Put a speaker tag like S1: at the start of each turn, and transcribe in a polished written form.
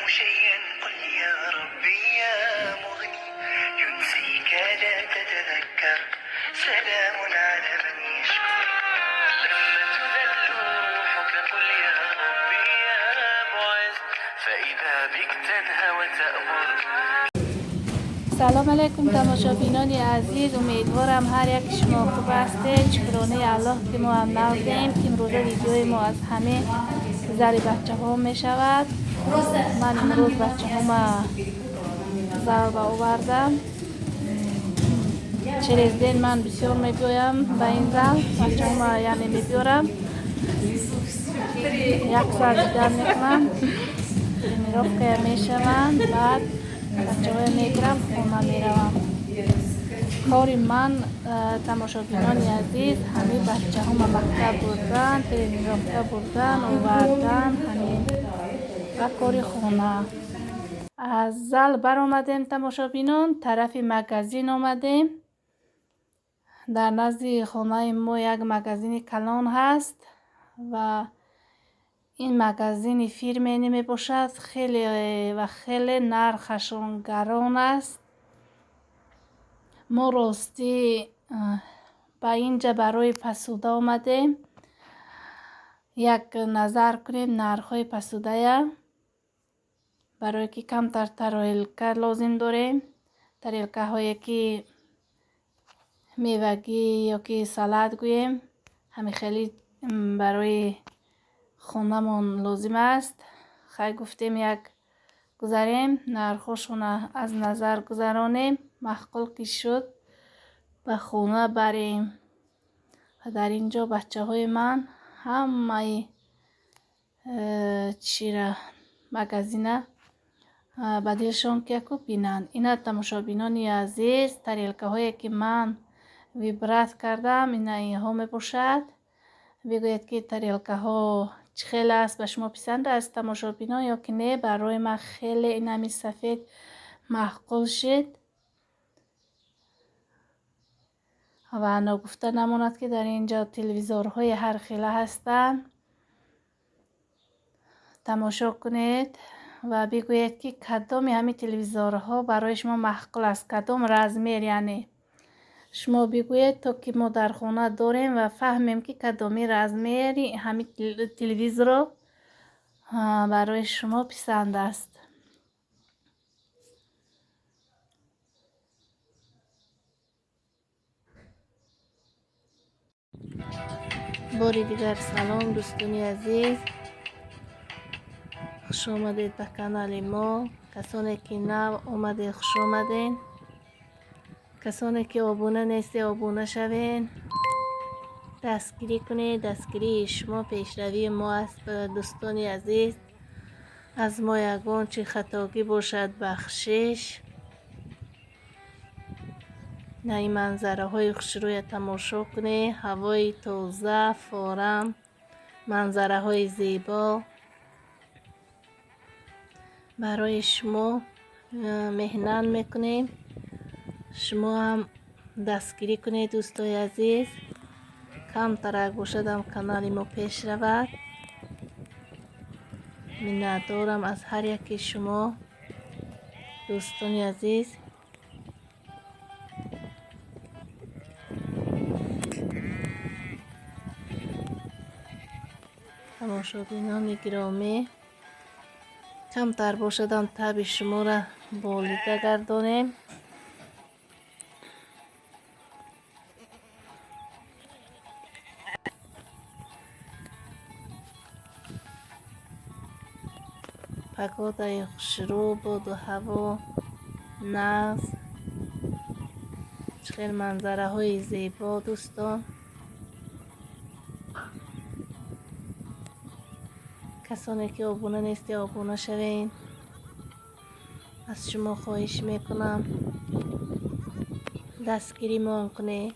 S1: مشيا قل يا ربي يا مغني ينسيك لا تتذكر سلام على من يشكر لما تذل روحك قل يا ربي يا معز فإذا بك تنهى وتأمر.
S2: سلام علیکم تماشابینان عزیز، امیدوارم هر یک شما خوب هستید. شکرانه الله که ما هم نوزیم. امروز ویدیوی ما از همه زری بچه ها می شود. من امروز بچه ها ما ضرب آوردم. چریزدین من بسیار می بیایم به این زل. بچه ها ما یعنی می بیارم یک سال دیگر می کنم میرفت که می شوند. بعد بچه های میگرم خونه میروم. کاری من تماشابینان عزیز همه بچه ها مکتب بردن، ترین رفته بردن آوردن همین و کاری خونه. از زل بر آمدیم تماشابینان، طرف مگزین آمدیم. در نزد خانه ما یک مگزین کلان هست و این مگزین فیرمی نمی باشد، خیلی و خیلی نرخشان گران است. ما راستی با اینجا برای پسوده آمدیم یک نظر کنیم نرخ‌های پسوده برای که کمتر ترایلکه لازم داریم. ترایلکه هایی که میوگی یا که سالاد گوییم همین خیلی برای خونه من لازم است. خیلی گفتیم یک گذاریم نرخوشون از نظر گذرانیم، مخقول که شد به خونه بریم. و در اینجا بچه های من همه چیره مگزینه بدیشان که کو بینند. اینا تماشابینان عزیز تریلکه هایی که من ویبرات کردم اینا ها می باشد. بگوید که تریلکه ها خیلی است به شما پسند است تماشابینان یا که نه. برای من خیلی این همی سفید محقول شد و نگفته نماند که در اینجا تلویزورهای هر خیلی هستند. تماشا کنید و بگوید که کدام همین تلویزورها برای شما محقول است، کدام رزمیر. یعنی شما بگوید تا که ما در خانه داریم و فهمیم که کدامی رزمیر همین تلویزور برای شما پسند است. باری دیگر سلام دوستان عزیز، خوش آمدید به کانال ما. کسانی که نو آمده خوش آمدین، کسانی که آبونه نیستی آبونه شوین، دستگیری کنید. دستگیری شما پیشروی ما است. دوستان عزیز از ما یگان چه خطاگی باشد بخشش. نه این منظره های خوش روی تماشا کنید، هوای تازه فارم، منظره های زیبا برای شما مهنان میکنیم. شما هم دستگیری کنید دوستای عزیز. کم ترک باشدم کانال ما پیش رود. منتظرم از هر یکی شما دوستان عزیز. تماشابینان گرامی کم تر باشدم تب شما را بالیده گردانیم. پگاده خوشرو بود و هوا نغز، چخیل منظره های زیبا دوستان. کسانی که آبونه نیستی آبونه شوین. از شما خواهش میکنم دستگیری مان کنید.